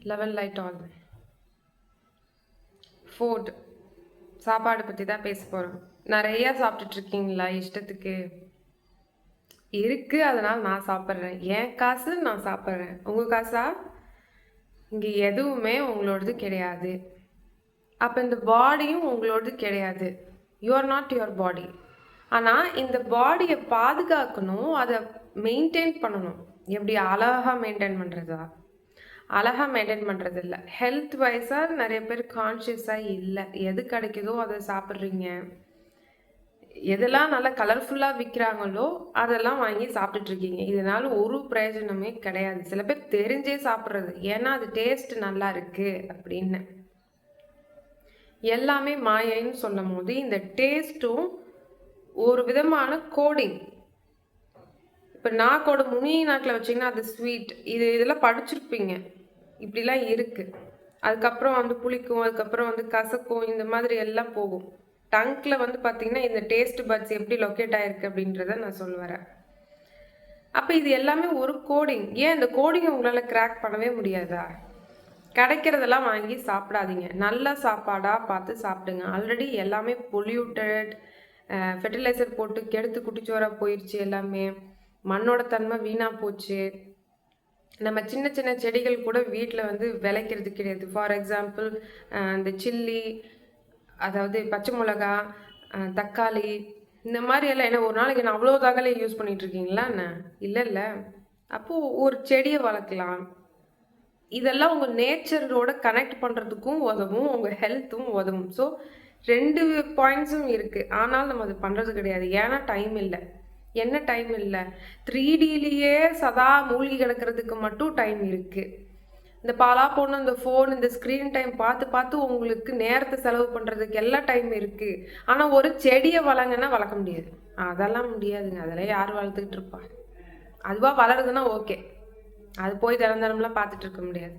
11 light all. Food சாப்பாடு பற்றி தான் பேச போகிறோம். நிறையா சாப்பிட்டுட்ருக்கீங்களா இஷ்டத்துக்கு? இருக்குது, அதனால் நான் சாப்பிட்றேன். என் காசு நான் சாப்பிட்றேன். உங்கள் காசா? இங்கே எதுவுமே உங்களோடது கிடையாது. அப்போ இந்த பாடியும் உங்களோடது கிடையாது. You are not your body. ஆனால் இந்த பாடியை பாதுகாக்கணும், அதை மெயின்டைன் பண்ணணும். எப்படி அழகாக மெயின்டைன் பண்ணுறதா? அழகாக மெயின்டைன் பண்ணுறது இல்லை. ஹெல்த் வைஸாக நிறைய பேர் கான்ஷியஸாக இல்லை. எது கிடைக்குதோ அதை சாப்பிட்றீங்க. எதெல்லாம் நல்லா கலர்ஃபுல்லாக விற்கிறாங்களோ அதெல்லாம் வாங்கி சாப்பிட்டுட்ருக்கீங்க. இதனால் ஒரு பிரயோஜனமே கிடையாது. சில பேர் தெரிஞ்சே சாப்பிட்றது, ஏன்னா அது டேஸ்ட் நல்லா இருக்குது அப்படின்னு. எல்லாமே மாயைன்னு சொல்லும் போது இந்த டேஸ்ட்டும் ஒரு விதமான கோடிங். இப்போ நாக்கோட நாக்கில் வச்சிங்கன்னா அது ஸ்வீட், இதெல்லாம் படிச்சிருப்பீங்க. இப்படிலாம் இருக்குது. அதுக்கப்புறம் வந்து புளிக்கும், அதுக்கப்புறம் வந்து கசக்கும், இந்த மாதிரி எல்லாம் போகும். டங்கில் வந்து பார்த்திங்கன்னா இந்த டேஸ்ட் பட்ஸ் எப்படி லொக்கேட் ஆகிருக்கு அப்படின்றத நான் சொல்ல வரேன். அப்போ இது எல்லாமே ஒரு கோடிங். ஏன் இந்த கோடிங்கை உங்களால் கிராக் பண்ணவே முடியாதா? கிடைக்கிறதெல்லாம் வாங்கி சாப்பிடாதீங்க. நல்ல சாப்பாடாக பார்த்து சாப்பிடுங்க. ஆல்ரெடி எல்லாமே பொல்யூட்டட், ஃபெர்டிலைசர் போட்டு கெடுத்து குட்டிச்சோராக போயிடுச்சு. எல்லாமே மண்ணோட தன்மை வீணாக போச்சு. நம்ம சின்ன சின்ன செடிகள் கூட வீட்டில் வந்து விளைக்கிறது கிடையாது. ஃபார் எக்ஸாம்பிள் இந்த சில்லி, அதாவது பச்சை மிளகா, தக்காளி, இந்த மாதிரி எல்லாம். என்ன ஒரு நாளைக்கு நான் அவ்வளோ தக்காளி யூஸ் பண்ணிகிட்ருக்கீங்களா என்ன? இல்லை. அப்போது ஒரு செடியை வளர்க்கலாம். இதெல்லாம் உங்கள் நேச்சரோட கனெக்ட் பண்ணுறதுக்கும் உதவும், உங்கள் ஹெல்த்தும் உதவும். ஸோ 2 பாயிண்ட்ஸும் இருக்குது. ஆனால் நம்ம அது பண்ணுறது கிடையாது. ஏன்னா டைம் இல்லை. என்ன டைம் இல்லை? 3Dலேயே சதா மூழ்கி கிடக்கிறதுக்கு மட்டும் டைம் இருக்குது. இந்த பாலா போன இந்த ஃபோன், இந்த ஸ்க்ரீன் டைம் பார்த்து பார்த்து உங்களுக்கு நேரத்தை செலவு பண்ணுறதுக்கு எல்லா டைம் இருக்குது. ஆனால் ஒரு செடியை வளங்கன்னா வளர்க்க முடியாது. அதெல்லாம் முடியாதுங்க. அதெல்லாம் யார் வளர்த்துக்கிட்டு இருப்பா? அதுவாக வளருதுன்னா ஓகே. அது போய் தினந்தனம்லாம் பார்த்துட்டு இருக்க முடியாது.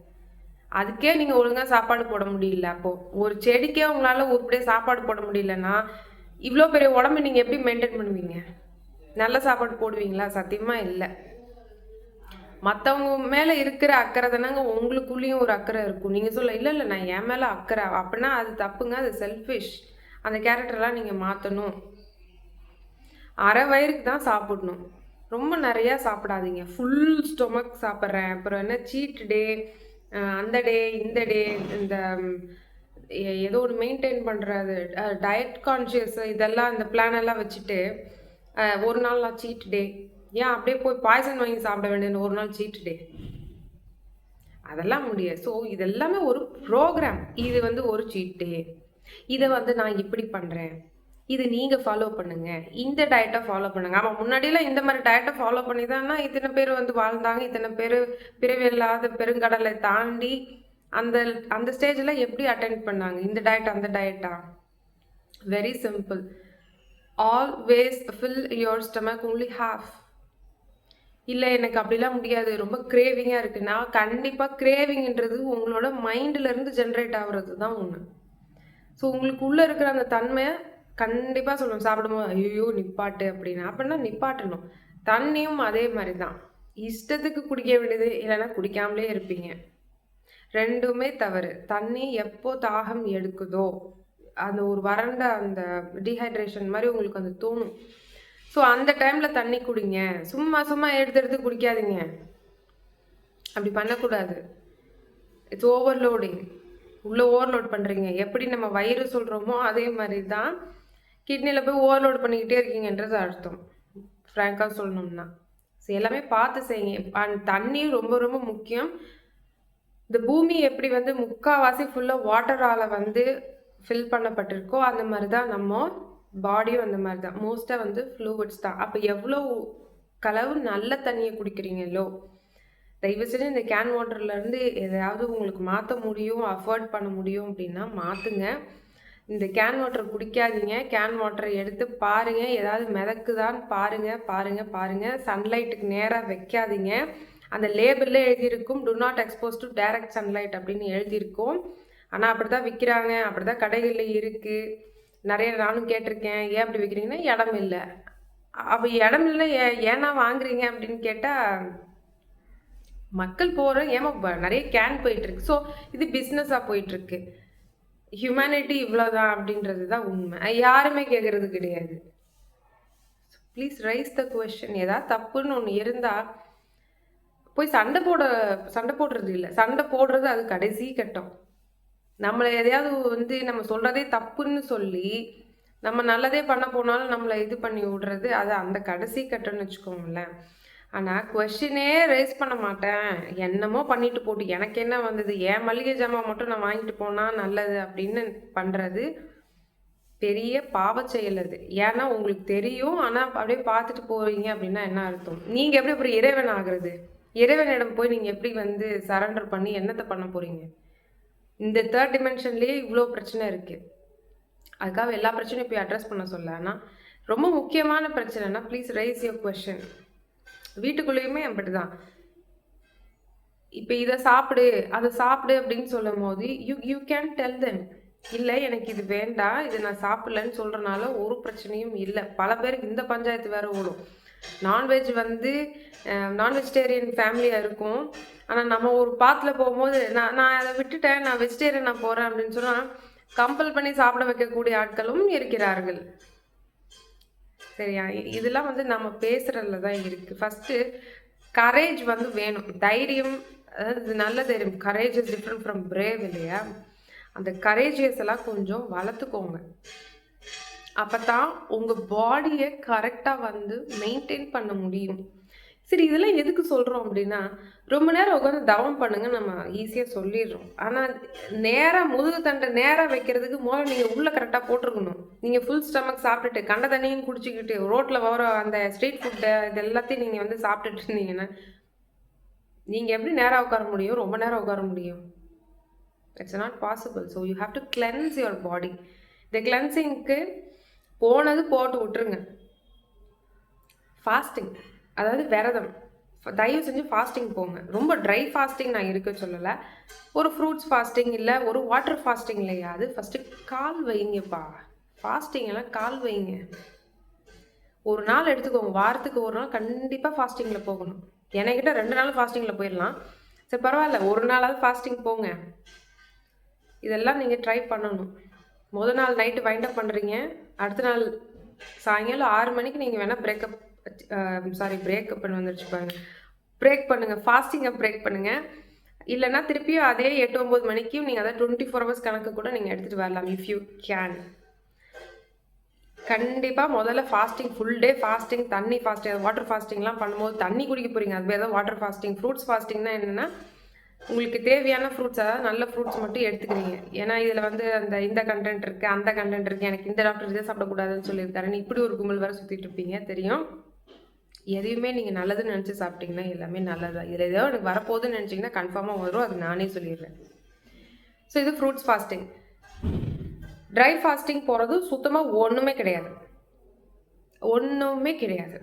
அதுக்கே நீங்கள் ஒழுங்காக சாப்பாடு போட முடியல. அப்போது ஒரு செடிக்கே உங்களால் உருப்படியாக சாப்பாடு போட முடியலன்னா இவ்வளோ பெரிய உடம்பு நீங்கள் எப்படி மெயின்டைன் பண்ணுவீங்க? நல்ல சாப்பாடு போடுவீங்களா? சத்தியமாக இல்லை. மற்றவங்க மேலே இருக்கிற அக்கறை தானங்க உங்களுக்குள்ளேயும் ஒரு அக்கறை இருக்கும். நீங்கள் சொல்ல இல்லை நான் என் மேலே அக்கறை அப்படின்னா அது தப்புங்க. அது செல்ஃபிஷ். அந்த கேரக்டர்லாம் நீங்கள் மாற்றணும். அரை வயிறுக்கு தான் சாப்பிடணும். ரொம்ப நிறையா சாப்பிடாதீங்க. ஃபுல் ஸ்டொமக் சாப்பிட்றேன், அப்புறம் என்ன சீட் டே, அந்த டே இந்த டே, இந்த ஏதோ ஒரு மெயின்டைன் பண்ணுறது, டயட் கான்ஷியஸ், இதெல்லாம் இந்த பிளான் எல்லாம் வச்சுட்டு ஒரு நாள் நான் சீட் டே. ஏன் அப்படியே போய் பாய்சன் வாங்கி சாப்பிட வேண்டியது ஒரு நாள் சீட் டே? அதெல்லாம் முடியாது. ஸோ இதெல்லாமே ஒரு ப்ரோக்ராம். இது வந்து ஒரு சீட் டே. இதை வந்து நான் இப்படி பண்ணுறேன், இது நீங்கள் ஃபாலோ பண்ணுங்கள், இந்த டயட்டை ஃபாலோ பண்ணுங்கள். ஆமாம், முன்னாடியெல்லாம் இந்த மாதிரி டயட்டை ஃபாலோ பண்ணி தான்னா இத்தனை பேர் வந்து வாழ்ந்தாங்க. இத்தனை பேர் பிறவி இல்லாத பெருங்கடலை தாண்டி அந்த அந்த ஸ்டேஜில் எப்படி அட்டென்ட் பண்ணாங்க? இந்த டயட் அந்த டயட்டா? Very simple. Always fill your stomach only half. இல்லை எனக்கு அப்படிலாம் முடியாது, ரொம்ப கிரேவிங்காக இருக்குன்னா கண்டிப்பாக கிரேவிங்ன்றது உங்களோட மைண்டிலேருந்து ஜென்ரேட் ஆகுறது தான் ஒன்று. ஸோ உங்களுக்கு உள்ளே இருக்கிற அந்த தன்மையை கண்டிப்பாக சொல்லணும். சாப்பிடும்போது ஐயோ நிப்பாட்டு அப்படின்னா நிப்பாட்டணும். தண்ணியும் அதே மாதிரி தான். இஷ்டத்துக்கு குடிக்க வேண்டியது, இல்லைன்னா குடிக்காமலே இருப்பீங்க. ரெண்டுமே தவறு. தண்ணி எப்போ தாகம் எடுக்குதோ, அந்த ஒரு வறண்ட அந்த டீஹைட்ரேஷன் மாதிரி உங்களுக்கு வந்து தோணும். ஸோ அந்த டைமில் தண்ணி குடிங்க. சும்மா எடுத்து குடிக்காதீங்க. அப்படி பண்ணக்கூடாது. It's overloading. உள்ளே ஓவர்லோட் பண்ணுறீங்க. எப்படி நம்ம வயிறு சொல்கிறோமோ அதே மாதிரி தான் கிட்னியில் போய் ஓவர்லோட் பண்ணிக்கிட்டே இருக்கீங்கன்றது அர்த்தம். ஃப்ராங்காக சொல்லணும்னா ஸோ எல்லாமே பார்த்து செய்யுங்க. தண்ணி ரொம்ப ரொம்ப முக்கியம். இந்த பூமி எப்படி வந்து முக்கால்வாசி ஃபுல்லாக வாட்டரால் வந்து ஃபில் பண்ணப்பட்டிருக்கோ அந்த மாதிரி தான் நம்ம பாடியும் அந்த மாதிரி தான். மோஸ்ட்டாக வந்து ஃப்ளூயிட்ஸ் தான். அப்போ எவ்வளோ களவு நல்ல தண்ணியை குடிக்கிறீங்களோ, தயவு செஞ்சு இந்த கேன் வாட்டர்லேருந்து எதையாவது உங்களுக்கு மாற்ற முடியும், அஃபோர்ட் பண்ண முடியும் அப்படின்னா மாற்றுங்க. இந்த கேன் வாட்டர் குடிக்காதீங்க. கேன் வாட்டரை எடுத்து பாருங்கள், ஏதாவது மிதக்குதான்னு பாருங்கள். சன்லைட்டுக்கு நேராக வைக்காதீங்க. அந்த லேபிளில் எழுதியிருக்கும் do not expose to direct sunlight அப்படின்னு எழுதியிருக்கும். ஆனால் அப்படி தான் விற்கிறாங்க, அப்படி தான் கடைகளில் இருக்குது. நிறைய நானும் கேட்டிருக்கேன். ஏன் அப்படி விற்கிறீங்கன்னா இடம் இல்லை. அப்போ இடம் இல்லை ஏன்னா வாங்குறீங்க அப்படின்னு கேட்டால் மக்கள் ஏமா நிறைய கேன் போயிட்டுருக்கு. ஸோ இது பிஸ்னஸாக போயிட்டுருக்கு. ஹியூமனிட்டி இவ்வளோதான் அப்படின்றது தான் உண்மை. யாருமே கேட்குறது கிடையாது. Please raise the question. ஏதாவது தப்புன்னு ஒன்று இருந்தால் போய் சண்டை போடுறது இல்லை. சண்டை போடுறது அது கடைசி கட்டம். நம்மளை எதையாவது நம்ம சொல்கிறதே தப்புன்னு சொல்லி நம்ம நல்லதே பண்ண போனாலும் நம்மளை இது பண்ணி விடுறது அது அந்த கடைசி கட்டம்னு வச்சுக்கோங்களேன். ஆனால் கொஷினே ரைஸ் பண்ண மாட்டேன், என்னமோ பண்ணிட்டு போட்டு எனக்கு என்ன வந்தது, என் மளிகை ஜாமான் மட்டும் நான் வாங்கிட்டு போனால் நல்லது அப்படின்னு பண்ணுறது பெரிய பாவ செயல் அது. ஏன்னா உங்களுக்கு தெரியும், ஆனால் அப்படியே பார்த்துட்டு போகிறீங்க அப்படின்னா என்ன அர்த்தம்? நீங்கள் எப்படி அப்புறம் இறைவன் ஆகுறது? இறைவனிடம் போய் நீங்கள் எப்படி சரண்டர் பண்ணி என்னத்தை பண்ண போகிறீங்க? இந்த 3rd டிமென்ஷன்லேயே இவ்வளோ பிரச்சனை இருக்குது. அதுக்காக எல்லா பிரச்சனையும் போய் அட்ரஸ் பண்ண சொல்ல. ஆனால் ரொம்ப முக்கியமான பிரச்சனைனா ப்ளீஸ் ரைஸ் யுவர் கொஷின். வீட்டுக்குள்ளேயுமே அப்படி தான். இப்போ இதை சாப்பிடு அதை சாப்பிடு அப்படின்னு சொல்லும் போது யூ கேன் டெல் தெம், இல்லை எனக்கு இது வேண்டாம், இது நான் சாப்பிடலன்னு சொல்கிறனால ஒரு பிரச்சனையும் இல்லை. பல பேருக்கு இந்த பஞ்சாயத்து வேறு ஓடும். நான்வெஜ் நான்வெஜிடேரியன் ஃபேமிலியாக இருக்கும், ஆனால் நம்ம ஒரு பாத்தில் போகும்போது நான் அதை விட்டுட்டேன், நான் வெஜிடேரியனாக போகிறேன் அப்படின்னு சொன்னால் கம்பல் பண்ணி சாப்பிட வைக்கக்கூடிய ஆட்களும் இருக்கிறார்கள். சரியா? இதெல்லாம் நம்ம பேசுகிறதுல தான் இருக்குது. ஃபஸ்ட்டு கரேஜ் வேணும், தைரியம். அதாவது நல்ல தைரியம். Courage is different from brave இல்லையா? அந்த கரேஜியஸ் எல்லாம் கொஞ்சம் வளர்த்துக்கோங்க. அப்போ தான் உங்கள் பாடியை கரெக்டாக மெயின்டைன் பண்ண முடியும். சரி, இதெல்லாம் எதுக்கு சொல்கிறோம் அப்படின்னா, ரொம்ப நேரம் உட்காந்து தவம் பண்ணுங்க நம்ம ஈஸியாக சொல்லிடுறோம். ஆனால் முதுகு தண்டை நேராக வைக்கிறதுக்கு முதல்ல நீங்கள் உள்ளே கரெக்டாக போட்டிருக்கணும். நீங்கள் ஃபுல் ஸ்டமக் சாப்பிட்டுட்டு கண்ட தண்ணியும் குடிச்சிக்கிட்டு ரோட்டில் வர அந்த ஸ்ட்ரீட் ஃபுட்டை இது எல்லாத்தையும் நீங்கள் சாப்பிட்டுட்டு இருந்தீங்கன்னா நீங்கள் எப்படி நேராக உட்கார முடியும்? ரொம்ப நேரம் உட்கார முடியும்? It's not possible. So you have to cleanse your body. இந்த கிளென்சிங்க்கு போட்டு விட்டுருங்க. ஃபாஸ்டிங், அதாவது விரதம், தயவு செஞ்சு ஃபாஸ்டிங் போங்க. ரொம்ப ட்ரை ஃபாஸ்டிங் நான் இருக்க சொல்லலை. ஒரு ஃப்ரூட்ஸ் ஃபாஸ்டிங் இல்லை, ஒரு வாட்டர் ஃபாஸ்டிங் இல்லையா, அது ஃபஸ்ட்டு கால் வைங்கப்பா. ஃபாஸ்டிங் எல்லாம் கால் வைங்க. ஒரு நாள் எடுத்துக்கோங்க, வாரத்துக்கு ஒரு நாள் கண்டிப்பாக ஃபாஸ்டிங்கில் போகணும். என்கிட்ட 2 நாள் ஃபாஸ்டிங்கில் போயிடலாம். சரி பரவாயில்ல, ஒரு நாளாவது ஃபாஸ்டிங் போங்க. இதெல்லாம் நீங்கள் ட்ரை பண்ணணும். முதல் நாள் நைட்டு வைண்டப் பண்ணுறீங்க, அடுத்த நாள் சாயங்காலம் 6 மணிக்கு நீங்கள் வேணால் பிரேக்கப்னு வந்துருச்சு பாருங்க, பிரேக் பண்ணுங்கள், ஃபாஸ்டிங்கை பிரேக் பண்ணுங்கள். இல்லைன்னா திருப்பியும் அதே 8-9 மணிக்கும் நீங்கள் அதை 24 hours கணக்கு கூட நீங்கள் எடுத்துகிட்டு வரலாம் இஃப் யூ கேன். கண்டிப்பாக முதல்ல ஃபாஸ்டிங், ஃபுல் டே ஃபாஸ்டிங், தண்ணி ஃபாஸ்டிங், வாட்டர் ஃபாஸ்டிங்லாம் பண்ணும்போது தண்ணி குடிக்க போகிறீங்க, அது பேர் தான் வாட்டர் ஃபாஸ்டிங். ஃப்ரூட்ஸ் ஃபாஸ்டிங்னா என்னென்னா, உங்களுக்கு தேவையான ஃப்ரூட்ஸ், அதாவது நல்ல ஃப்ரூட்ஸ் மட்டும் எடுத்துக்கிறீங்க. ஏன்னா இதில் இந்த கண்டென்ட் இருக்குது, அந்த கண்டென்ட் இருக்குது, எனக்கு இந்த டாக்டர் இதை சாப்பிடக்கூடாதுன்னு சொல்லியிருக்காருன்னு இப்படி ஒரு கும்பல் வேறு சுற்றிட்டு இருப்பீங்க, தெரியும். எதையுமே நீங்கள் நல்லதுன்னு நினச்சி சாப்பிட்டீங்கன்னா எல்லாமே நல்லதா. இதில் ஏதோ எனக்கு வரப்போகுதுன்னு நினச்சிங்கன்னா கன்ஃபார்மாக வரும், அது நானே சொல்லிடுறேன். ஸோ இது ஃப்ரூட்ஸ் ஃபாஸ்டிங். ட்ரை ஃபாஸ்டிங் போகிறது சுத்தமாக ஒன்றுமே கிடையாது.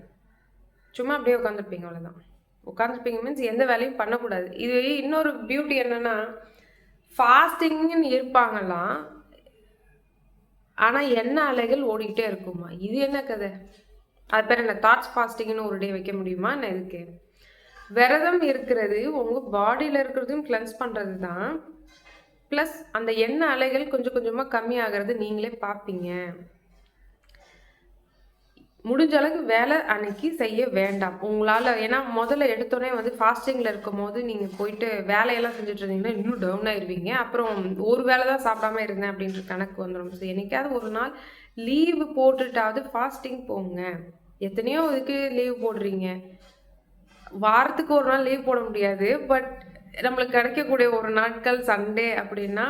சும்மா அப்படியே உட்காந்துருப்பீங்க, அவ்வளோதான். உட்காந்துருப்பீங்க மீன்ஸ் எந்த வேலையும் பண்ணக்கூடாது. இது இன்னொரு பியூட்டி என்னென்னா, ஃபாஸ்டிங்னு இருப்பாங்களாம், ஆனால் எண்ணெய் அலைகள் ஓடிக்கிட்டே இருக்குமா. இது என்ன கதை? அது பேர் என்ன, தாட்ஸ் ஃபாஸ்டிங்னு ஒரு டே வைக்க முடியுமா என்ன? இதுக்கு விரதம் இருக்கிறது உங்கள் பாடியில் இருக்கிறதையும் கிளென்ஸ் பண்ணுறது தான். ப்ளஸ் அந்த எண்ணெய் அலைகள் கொஞ்சம் கொஞ்சமாக கம்மியாகிறது நீங்களே பார்ப்பீங்க. முடிஞ்ச அளவுக்கு வேலை அன்னைக்கு செய்ய வேண்டாம் உங்களால். ஏன்னா முதல்ல எடுத்தோடனே ஃபாஸ்டிங்கில் இருக்கும் போது நீங்கள் போயிட்டு வேலையெல்லாம் செஞ்சுட்டு இருந்தீங்கன்னா இன்னும் டவுன் ஆயிடுவீங்க. அப்புறம் ஒரு வேலை தான் சாப்பிடாம இருந்தேன் அப்படின்ற கணக்கு வந்துடும். ஸோ என்னைக்காவது ஒரு நாள் லீவு போட்டுட்டாவது ஃபாஸ்டிங் போங்க. எத்தனையோ இதுக்கு லீவ் போடுறீங்க, வாரத்துக்கு ஒரு நாள் லீவ் போட முடியாது, பட் நம்மளுக்கு கிடைக்கக்கூடிய ஒரு நாட்கள் சண்டே அப்படின்னா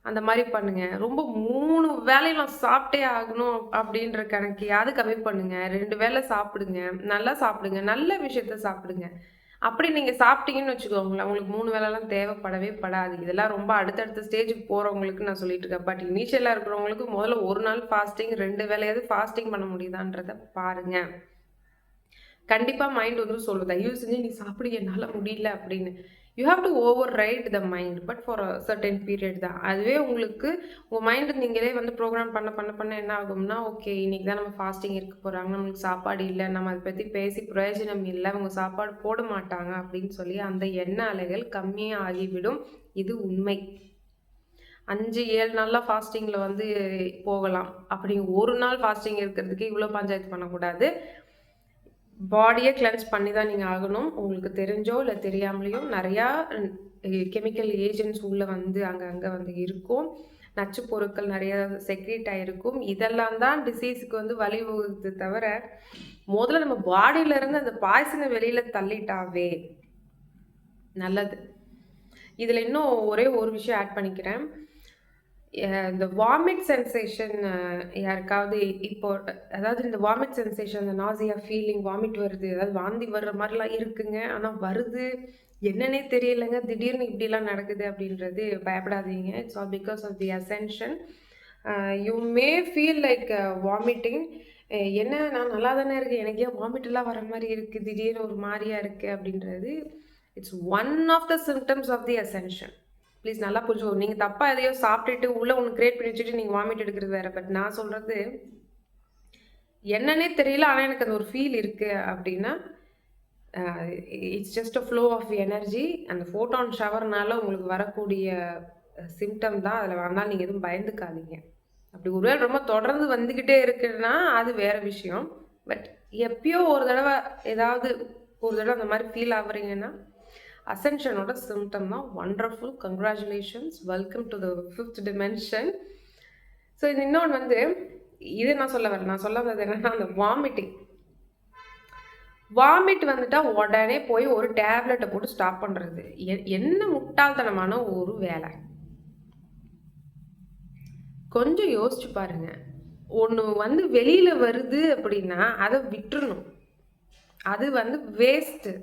அந்த மாதிரி பண்ணுங்கள். ரொம்ப 3 வேலையெல்லாம் சாப்பிட்டே ஆகணும் அப்படின்ற கணக்கையாவது கம்மி பண்ணுங்கள். 2 வேளை சாப்பிடுங்க, நல்லா சாப்பிடுங்க, நல்ல விஷயத்த சாப்பிடுங்க. அப்படி நீங்கள் சாப்பிட்டீங்கன்னு வச்சுக்கோங்களேன், உங்களுக்கு 3 வேலைலாம் தேவைப்படவே படாது. இதெல்லாம் ரொம்ப அடுத்தடுத்த ஸ்டேஜுக்கு போகிறவங்களுக்கு நான் சொல்லிட்டு இருக்கேன். பட் இனிஷியலாக இருக்கிறவங்களுக்கு முதல்ல ஒரு நாள் ஃபாஸ்டிங், 2 வேலையாவது ஃபாஸ்டிங் பண்ண முடியுதான்றதை பாருங்கள். கண்டிப்பாக மைண்ட் வந்து சொல்லும், தயவு செஞ்சு நீ சாப்பிடு, என்னால் முடியல அப்படின்னு. You have to over right the mind, but for a certain period தான். அதுவே உங்களுக்கு உங்கள் மைண்டு நீங்களே வந்து ப்ரோக்ராம் பண்ண பண்ண பண்ண என்ன ஆகும்னா, ஓகே இன்னைக்கு தான் நம்ம ஃபாஸ்டிங் இருக்க போகிறாங்க, நம்மளுக்கு சாப்பாடு இல்லை, நம்ம அதை பற்றி பேசி பிரயோஜனம் இல்லை, அவங்க சாப்பாடு போட மாட்டாங்க அப்படின்னு சொல்லி அந்த எண்ண அலைகள் கம்மியாக ஆகிவிடும். இது உண்மை. 5-7 நாள்லாம் ஃபாஸ்டிங்கில் வந்து போகலாம். அப்படி ஒரு நாள் ஃபாஸ்டிங் இருக்கிறதுக்கு இவ்வளோ பஞ்சாயத்து பண்ணக்கூடாது. பாடியை கிளென்ஸ் பண்ணி தான் நீங்கள் ஆகணும். உங்களுக்கு தெரிஞ்சோ இல்லை தெரியாமலேயோ நிறையா கெமிக்கல் ஏஜென்ட்ஸ் உள்ளே வந்து அங்கே வந்து இருக்கும். நச்சு பொருட்கள் நிறையா செக்ரேட் ஆகிருக்கும். இதெல்லாம் தான் டிசீஸுக்கு வந்து வழிவகுது தவிர, முதல்ல நம்ம பாடியிலேருந்து அந்த பாய்சனை வெளியில் தள்ளிட்டாவே நல்லது. இதில் இன்னும் ஒரே ஒரு விஷயம் ஆட் பண்ணிக்கிறேன். இந்த வாமிட் சென்சேஷன் யாருக்காவது இப்போ, அதாவது இந்த வாமிட் சென்சேஷன், இந்த நாசியா ஃபீலிங், வாமிட் வருது, அதாவது வாந்தி வர்ற மாதிரிலாம் இருக்குங்க, ஆனால் வருது என்னன்னே தெரியலைங்க, திடீர்னு இப்படிலாம் நடக்குது அப்படின்றது பயப்படாதீங்க. It's all because of the ascension. You may feel like vomiting. என்ன நான் நல்லா தானே இருக்கேன், எனக்கு ஏன் வாமிட்டெல்லாம் வர மாதிரி இருக்குது, திடீர்னு ஒரு மாதிரியாக இருக்குது அப்படின்றது it's one of the symptoms of the ascension. Please நல்லா புரிஞ்சுக்கோ. நீங்கள் தப்பாக எதையோ சாப்பிட்டுட்டு உள்ளே ஒன்று கிரியேட் பண்ணி வச்சுட்டு நீங்கள் வாமிட் எடுக்கிறது வேறு. பட் நான் சொல்கிறது என்னன்னே தெரியல, ஆனால் எனக்கு அந்த ஒரு ஃபீல் இருக்குது அப்படின்னா it's just a flow of energy. அந்த ஃபோட்டான் ஷவர்னால உங்களுக்கு வரக்கூடிய சிம்டம் தான். அதில் வந்தால் நீங்கள் எதுவும் பயந்துக்காதீங்க. அப்படி ஒருவேளை ரொம்ப தொடர்ந்து வந்துக்கிட்டே இருக்குன்னா அது வேறு விஷயம். பட் எப்பயோ ஒரு தடவை ஏதாவது ஒரு தடவை அந்த மாதிரி ஃபீல் ஆகுறீங்கன்னா அசென்ஷனோட சிம்டம் தான். Wonderful, congratulations, welcome to the 5th dimension. So இது இன்னொன்று வந்து இது நான் சொல்ல வரேன். நான் சொல்ல வந்தது என்னென்னா, அந்த வாமிட் வந்துட்டால் உடனே போய் ஒரு டேப்லெட்டை போட்டு ஸ்டாப் பண்ணுறது என்ன முட்டாள்தனமான ஒரு வேலை. கொஞ்சம் யோசிச்சு பாருங்க. ஒன்று வந்து வெளியில் வருது அப்படின்னா அதை விட்டுறணும். அது வந்து வேஸ்ட்டு.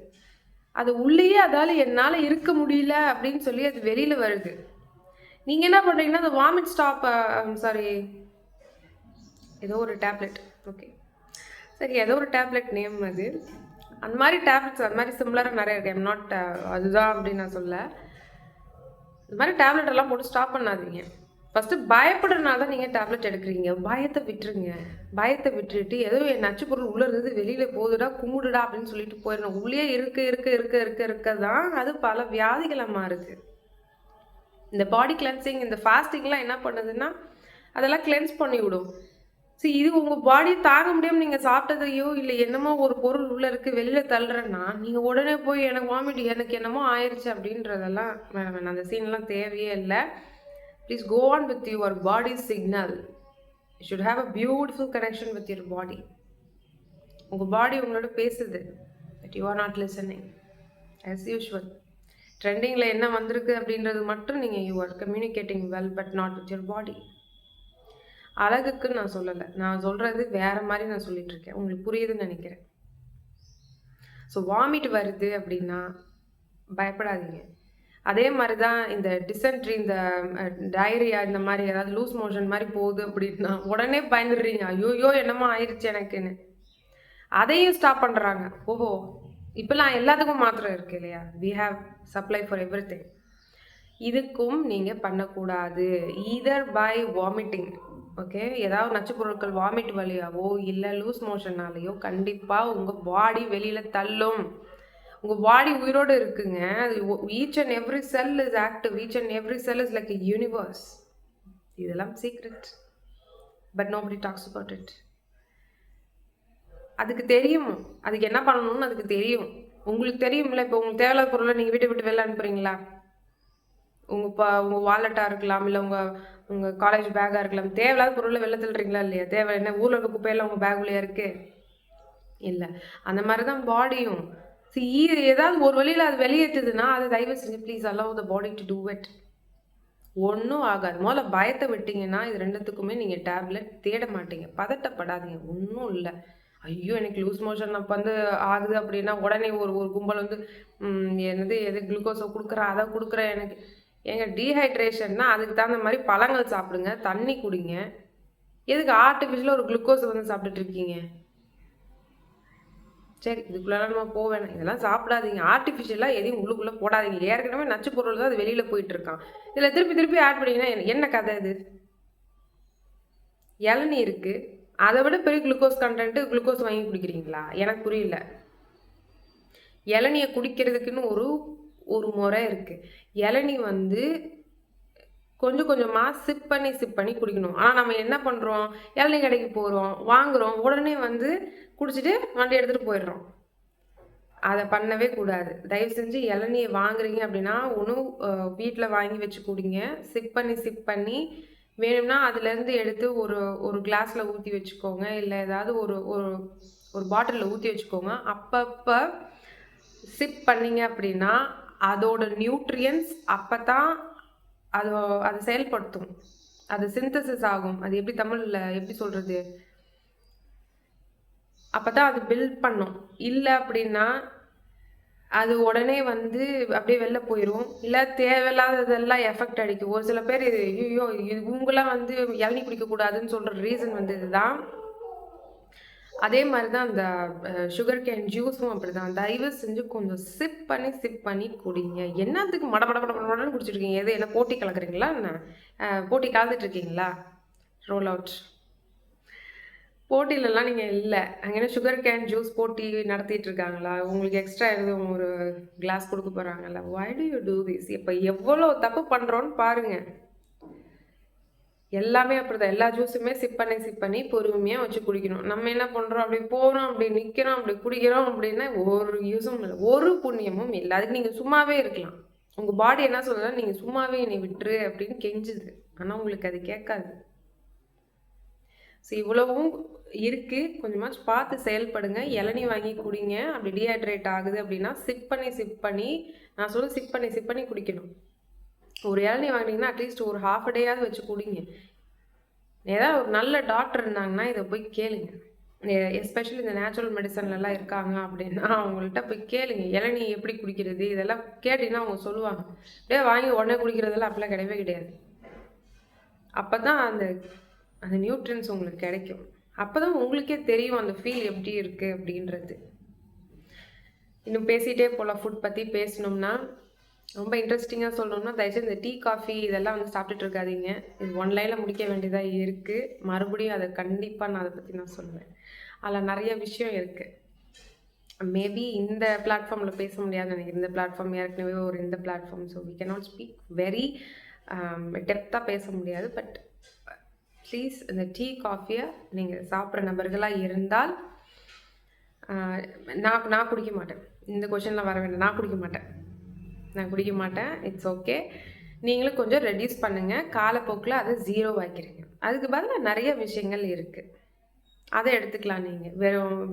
அது உள்ளேயே அதால் என்னால் இருக்க முடியல அப்படின்னு சொல்லி அது வெளியில் வருது. நீங்கள் என்ன பண்ணுறீங்கன்னா, அந்த வாமிட் ஸ்டாப் சாரி ஏதோ ஒரு டேப்லெட், ஓகே சரி ஏதோ ஒரு டேப்லெட் நேம் அது. அந்த மாதிரி டேப்லெட்ஸ் அந்த மாதிரி சிம்லராக நிறைய இருக்குது. ஐம் நாட் அதுதான் அப்படின்னு நான் சொல்ல. இந்த மாதிரி டேப்லெட் எல்லாம் போட்டு ஸ்டாப் பண்ணாதீங்க. ஃபஸ்ட்டு பயப்படுறதுனால தான் நீங்கள் டேப்லெட் எடுக்கிறீங்க. பயத்தை விட்டுருங்க. பயத்தை விட்டுட்டு ஏதோ என் நச்சு பொருள் உள்ளே இருந்து வெளியில் போகுதுடா, கும்பிடுடா அப்படின்னு சொல்லிட்டு போயிடணும். உள்ளே இருக்க தான் அது பல வியாதிகளமாக இருக்குது. இந்த பாடி கிளென்சிங், இந்த ஃபாஸ்டிங்லாம் என்ன பண்ணுதுன்னா அதெல்லாம் கிளென்ஸ் பண்ணி விடும். சரி, இது உங்கள் பாடி தாங்க முடியாமல் நீங்கள் சாப்பிட்டதையோ இல்லை என்னமோ ஒரு பொருள் உள்ளே இருக்குது வெளியில் தள்ளுறேன்னா நீங்கள் உடனே போய் எனக்கு வாமிட், எனக்கு என்னமோ ஆயிடுச்சு அப்படின்றதெல்லாம் வேணாம். அந்த சீன்லாம் தேவையே இல்லை. Please go on with your body's signal. You should have a beautiful connection with your body. உங்கள் பாடி உங்களோட பேசுது, but you are not listening as usual. ட்ரெண்டிங்கில் என்ன வந்திருக்கு அப்படின்றது மட்டும் நீங்கள் you are communicating well, but not with your body. அழகுக்குன்னு நான் சொல்லலை, நான் சொல்கிறது வேறு மாதிரி நான் சொல்லிகிட்ருக்கேன். உங்களுக்கு புரியுதுன்னு நினைக்கிறேன். ஸோ வாமிட் வருது அப்படின்னா பயப்படாதீங்க. அதே மாதிரி தான் இந்த டிசென்ட்ரி, இந்த டயரியா, இந்த மாதிரி ஏதாவது லூஸ் மோஷன் மாதிரி போகுது அப்படின்னா உடனே பயந்துடுறீங்க, ஐயோயோ என்னமோ ஆயிடுச்சு எனக்குன்னு. அதையும் ஸ்டாப் பண்ணுறாங்க. ஓஹோ, இப்போலாம் எல்லாத்துக்கும் மாத்திரம் இருக்கு இல்லையா, we have supply for everything. இதுக்கும் நீங்கள் பண்ணக்கூடாது. ஈதர் பை வாமிட்டிங், ஓகே, ஏதாவது நச்சு பொருட்கள் வாமிட் வழியாவோ இல்லை லூஸ் மோஷன்னாலேயோ கண்டிப்பாக உங்கள் பாடி வெளியில் தள்ளும். உங்கள் பாடி உயிரோடு இருக்குங்க. அது each and every cell is active. Each and every cell is like a universe. இதெல்லாம் secret, but nobody talks about it. அதுக்கு தெரியும், அதுக்கு என்ன பண்ணணும்னு அதுக்கு தெரியும். உங்களுக்கு தெரியும்ல. இப்போ உங்களுக்கு தேவையில்லாத பொருளை நீங்கள் வீட்டை விட்டு வெளில அனுப்புறீங்களா? உங்கள் வாலெட்டாக இருக்கலாம், இல்லை உங்கள் காலேஜ் பேக்காக இருக்கலாம். தேவையில்லாத பொருளை வெளில தள்ளுறீங்களா இல்லையா? தேவை என்ன ஊரில் இருக்க குப்பையெல்லாம் உங்கள் பேக்குள்ளேயே இருக்குது இல்லை? அந்த மாதிரி தான் பாடியும். ஏதாவது ஒரு வழியில் அது வெளியேற்றுதுன்னா அதை தயவு செஞ்சு please allow the body to do it. ஒன்றும் ஆகாது. முதல்ல பயத்தை விட்டீங்கன்னா இது ரெண்டுத்துக்குமே நீங்கள் டேப்லெட் தேட மாட்டீங்க. பதட்டப்படாதீங்க, ஒன்றும் இல்லை. ஐயோ எனக்கு லூஸ் மோஷன் அப்போ வந்து ஆகுது அப்படின்னா உடனே ஒரு கும்பல் வந்து எது குளுக்கோஸை கொடுக்குறேன், அதை கொடுக்குறேன் எனக்கு. ஏங்க டீஹைட்ரேஷன்னா அதுக்கு தகுந்த மாதிரி பழங்கள் சாப்பிடுங்க, தண்ணி குடிங்க. எதுக்கு ஆர்டிஃபிஷியலாக ஒரு குளுக்கோஸை வந்து சாப்பிட்டுட்டு இருக்கீங்க? சரி இதுக்குள்ளெல்லாம் நம்ம போக வேணாம், இதெல்லாம் சாப்பிடாதீங்க, ஆர்டிஃபிஷியலாக எதையும் உள்ளுக்குள்ளே போடாதீங்க, ஏற்கனவே நச்சு பொருள் தான் அது வெளியில் போயிட்டு இருக்கான், இதில் திருப்பி திருப்பி ஆட் பண்ணிங்கன்னா என்ன கதை இது? இளநீ இருக்குது, அதை விட பெரிய குளுக்கோஸ் கண்டென்ட்டு குளுக்கோஸ் வாங்கி குடிக்கிறீங்களா? எனக்கு புரியல. இளநியை குடிக்கிறதுக்குன்னு ஒரு முறை இருக்குது. இளநீ வந்து கொஞ்சம் கொஞ்சமாக சிப் பண்ணி குடிக்கணும். ஆனால் நம்ம என்ன பண்ணுறோம், இளநீ கடைக்கு போகிறோம், வாங்குகிறோம், உடனே வந்து குடிச்சிட்டு வண்டி எடுத்துகிட்டு போயிடுறோம். அதை பண்ணவே கூடாது. தயவு செஞ்சு இளநியை வாங்குறீங்க அப்படின்னா ஒன்று வீட்டில் வாங்கி வச்சு குடிங்க. சிப் பண்ணி வேணும்னா அதுலேருந்து எடுத்து ஒரு கிளாஸில் ஊற்றி வச்சுக்கோங்க, இல்லை ஏதாவது ஒரு ஒரு பாட்டிலில் ஊற்றி வச்சுக்கோங்க. அப்பப்போ சிப் பண்ணிங்க அப்படின்னா அதோட நியூட்ரியன்ஸ் அப்போ தான் அது செயல்படுத்தும், அது சிந்தசிஸ் ஆகும். அது எப்படி தமிழில் எப்படி சொல்கிறது, அப்போ தான் அது பில்ட் பண்ணும். இல்லை அப்படின்னா அது உடனே வந்து அப்படியே வெளில போயிடும், இல்லை தேவையில்லாததெல்லாம் எஃபெக்ட் அடிக்கும். ஒரு சில பேர் ஐயோ இவங்களாம் வந்து இளநீ குடிக்கக்கூடாதுன்னு சொல்கிற ரீசன் வந்து இதுதான். அதே மாதிரி தான் அந்த சுகர் கேன் ஜூஸும் அப்படி தான். தயவு செஞ்சு கொஞ்சம் சிப் பண்ணி குடிங்க. என்னத்துக்கு மடன்னு குடிச்சிருக்கீங்க? எது என்ன போட்டி கலக்குறீங்களா என்ன? போட்டி கலந்துட்டு இருக்கீங்களா? ரோல் அவுட் போட்டியிலலாம் நீங்கள் இல்லை. அங்கே என்ன சுகர் கேன் ஜூஸ் போட்டி நடத்திட்டு இருக்காங்களா? உங்களுக்கு எக்ஸ்ட்ரா எதுவும் ஒரு கிளாஸ் கொடுக்க போகிறாங்களா? why do you do this? இப்போ எவ்வளோ தப்பு பண்ணுறோன்னு பாருங்கள். எல்லாமே அப்படிதான். எல்லா ஜூஸுமே சிப் பண்ணி பொறுமையாக வச்சு குடிக்கணும். நம்ம என்ன பண்ணுறோம், அப்படி போகிறோம், அப்படி நிற்கிறோம், அப்படி குடிக்கிறோம் அப்படின்னா ஒரு யூஸும் இல்லை, ஒரு புண்ணியமும் இல்லை. அதுக்கு நீங்கள் சும்மாவே இருக்கலாம். உங்கள் பாடி என்ன சொல்லுதுன்னா நீங்கள் சும்மாவே என்னை விட்டுரு அப்படின்னு கெஞ்சுது. ஆனால் உங்களுக்கு அது கேட்காது. ஸோ இவ்வளவும் இருக்குது, கொஞ்சமாச்சும் பார்த்து செயல்படுங்க. இளநீ வாங்கி குடிங்க. அப்படி டீஹைட்ரேட் ஆகுது அப்படின்னா சிப் பண்ணி நான் சொல்ல சிப் பண்ணி குடிக்கணும். ஒரு இளநீ வாங்கினீங்கன்னா அட்லீஸ்ட் ஒரு ஹாஃப் அ டேயாவது வச்சு குடிங்க. ஏதாவது ஒரு நல்ல டாக்டர் இருந்தாங்கன்னா இதை போய் கேளுங்க. எஸ்பெஷலி இந்த நேச்சுரல் மெடிசன்லலாம் இருக்காங்க அப்படின்னா அவங்கள்ட்ட போய் கேளுங்க, இளநீ எப்படி குடிக்கிறது இதெல்லாம் கேட்டிங்கன்னா அவங்க சொல்லுவாங்க. அப்படியே வாங்கி உடனே குடிக்கிறதெல்லாம் அப்படிலாம் கிடையவே கிடையாது. அப்போ தான் அந்த நியூட்ரியன்ஸ் உங்களுக்கு கிடைக்கும். அப்போ தான் உங்களுக்கே தெரியும் அந்த ஃபீல் எப்படி இருக்குது அப்படின்றது. இன்னும் பேசிகிட்டே போகலாம். ஃபுட் பற்றி பேசணும்னா ரொம்ப இன்ட்ரெஸ்டிங்காக சொல்லணும்னா தயவுசெய்து இந்த டீ காஃபி இதெல்லாம் வந்து சாப்பிட்டுட்டு இருக்காதீங்க. இது ஒன் லைனில் முடிக்க வேண்டியதாக இருக்குது. மறுபடியும் அதை கண்டிப்பாக நான் அதை பற்றி நான் சொல்லுவேன். அதில் நிறைய விஷயம் இருக்குது. மேபி இந்த பிளாட்ஃபார்மில் பேச முடியாது எனக்கு. இந்த பிளாட்ஃபார்ம் ஏற்கனவே இந்த platform. So we cannot speak very டெப்த்தாக பேச முடியாது. பட் ப்ளீஸ் இந்த டீ காஃபியை நீங்கள் சாப்பிட்ற நபர்களாக இருந்தால் நான் குடிக்க மாட்டேன். இந்த கொஷனில் வர வேண்டாம். நான் குடிக்க மாட்டேன். It's okay. நீங்களும் கொஞ்சம் ரெடியூஸ் பண்ணுங்கள். காலப்போக்கில் அதை 0 ஆக்கிடுங்க. அதுக்கு பதிலாக நிறைய விஷயங்கள் இருக்குது, அதை எடுத்துக்கலாம். நீங்கள்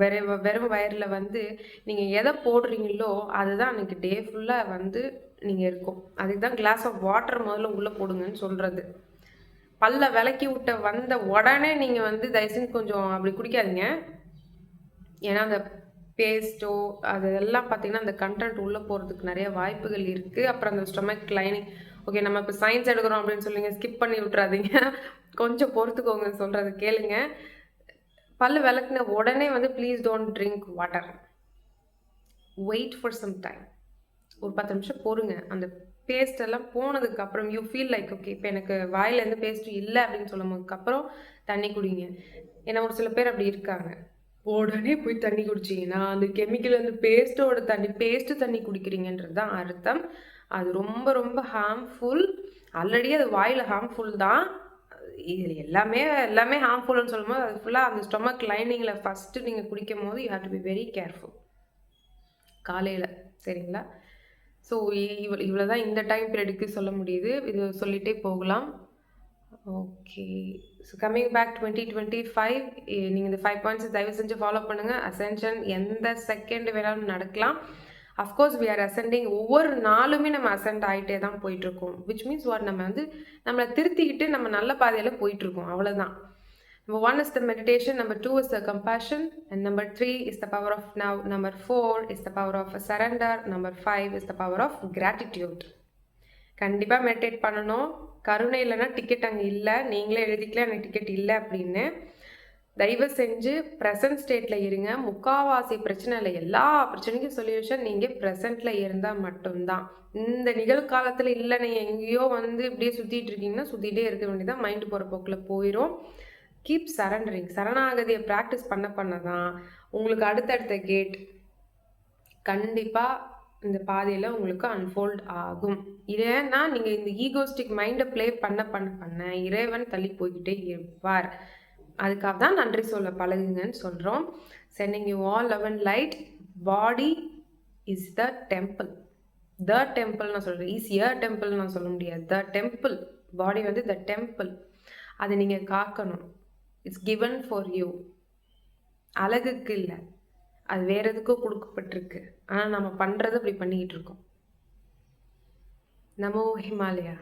வெறும் வயரில் வந்து நீங்கள் எதை போடுறீங்களோ அதுதான் அன்றைக்கி டே ஃபுல்லாக வந்து நீங்கள் இருக்கும். அதுக்கு தான் கிளாஸ் ஆஃப் வாட்டர் முதல்ல உள்ளே போடுங்கன்னு சொல்கிறது. பல்ல விளக்கி விட்ட வந்த உடனே நீங்கள் வந்து தயவுசெய்து கொஞ்சம் அப்படி குடிக்காதீங்க. ஏன்னா அந்த பேஸ்ட்டோ அதெல்லாம் பார்த்தீங்கன்னா அந்த கண்டென்ட் உள்ளே போகிறதுக்கு நிறைய வாய்ப்புகள் இருக்குது. அப்புறம் அந்த ஸ்டொமக் லைனிங். ஓகே, நம்ம இப்போ சயின்ஸ் எடுக்கிறோம் அப்படின்னு சொல்லிங்க, ஸ்கிப் பண்ணி விட்றாதீங்க. கொஞ்சம் பொறுத்துக்கோங்க, சொல்கிறது கேளுங்க. பல்லு விளக்குன உடனே வந்து please don't drink water. Wait for some time. ஒரு 10 நிமிஷம் பொறுங்க. அந்த பேஸ்ட் எல்லாம் போனதுக்கப்புறம் யூ ஃபீல் லைக் ஓகே இப்போ எனக்கு வாயிலேருந்து பேஸ்ட்டு இல்லை அப்படின்னு சொல்லும்போதுக்கப்புறம் தண்ணி குடிங்க. ஏன்னா ஒரு சில பேர் அப்படி இருக்காங்க, உடனே போய் தண்ணி குடிச்சிங்கன்னா அந்த கெமிக்கல் அந்த பேஸ்ட்டு தண்ணி குடிக்கிறீங்கன்றது தான் அர்த்தம். அது ரொம்ப ரொம்ப ஹார்ம்ஃபுல். ஆல்ரெடி அது வாயில் ஹார்ம்ஃபுல் தான். இது எல்லாமே ஹார்ம்ஃபுல்னு சொல்லும்போது அது ஃபுல்லாக அந்த ஸ்டொமக் லைனிங்கில் ஃபஸ்ட்டு நீங்கள் குடிக்கும் போது you have to be very careful காலையில். சரிங்களா? ஸோ இவ்வளோ தான் இந்த டைம் பீரியடுக்கு சொல்ல முடியுது. இது சொல்லிகிட்டே போகலாம். ஓகே, ஸோ கம்மிங் பேக் 2025 நீங்கள் இந்த 5 பாயிண்ட்ஸ் தயவு செஞ்சு ஃபாலோ பண்ணுங்கள். அசென்ஷன் எந்த செகண்ட் வேணாலும் நடக்கலாம். Of course we are ascending. ஒவ்வொரு நாளுமே நம்ம அசெண்ட் ஆகிட்டே தான் போயிட்டுருக்கோம். விச் மீன்ஸ் நம்ம வந்து நம்மளை திருத்திக்கிட்டு நம்ம நல்ல பாதையில் போயிட்டுருக்கோம். அவ்வளோதான். Number 1 is the meditation, number 2 is the compassion, and number 3 is the power of now, number 4 is the power of surrender, number 5 is the power of gratitude. கண்டிப்பாக மெடிடேட் பண்ணணும். கருணை இல்லைன்னா டிக்கெட் அங்கே இல்லை. நீங்களே எழுதிக்கலாம் எனக்கு டிக்கெட் இல்லை அப்படின்னு. தயவு செஞ்சு ப்ரெசன்ட் ஸ்டேட்ல இருங்க. முக்காவாசி பிரச்சனை இல்லை, எல்லா பிரச்சனைக்கும் சொல்யூஷன் நீங்கள் ப்ரெசண்ட்ல இருந்தால் மட்டும்தான். இந்த நிகழ்காலத்தில் இல்லை, நீங்கள் எங்கேயோ வந்து இப்படியே சுற்றிட்டு இருக்கீங்கன்னா சுற்றிட்டே இருக்க வேண்டியதான், மைண்டு போகிற போக்கில் போயிடும். Keep surrendering. சரணாகதியை ப்ராக்டிஸ் பண்ண தான் உங்களுக்கு அடுத்தடுத்த கேட் கண்டிப்பாக இந்த பாதையில் உங்களுக்கு அன்ஃபோல்ட் ஆகும். இல்லைன்னா நீங்கள் இந்த ஈகோஸ்டிக் மைண்டை ப்ளே பண்ண இறைவன் தள்ளி போய்கிட்டே இருப்பார். அதுக்காக தான் நன்றி சொல்ல பழகுங்கன்னு சொல்கிறோம். Sending you all love and light. Body is the temple. The temple நான் சொல்கிறேன், இஸ் எ டெம்பிள் நான் சொல்ல முடியாது. த டெம்பிள், பாடி வந்து த டெம்பிள். அதை நீங்கள் காக்கணும். It's given for you. அழகுக்கு இல்லை, அது வேற எதுக்கும் கொடுக்கப்பட்டிருக்கு. ஆனால் நம்ம பண்ணுறது அப்படி பண்ணிக்கிட்டு இருக்கோம். நமோ ஹிமாலயா.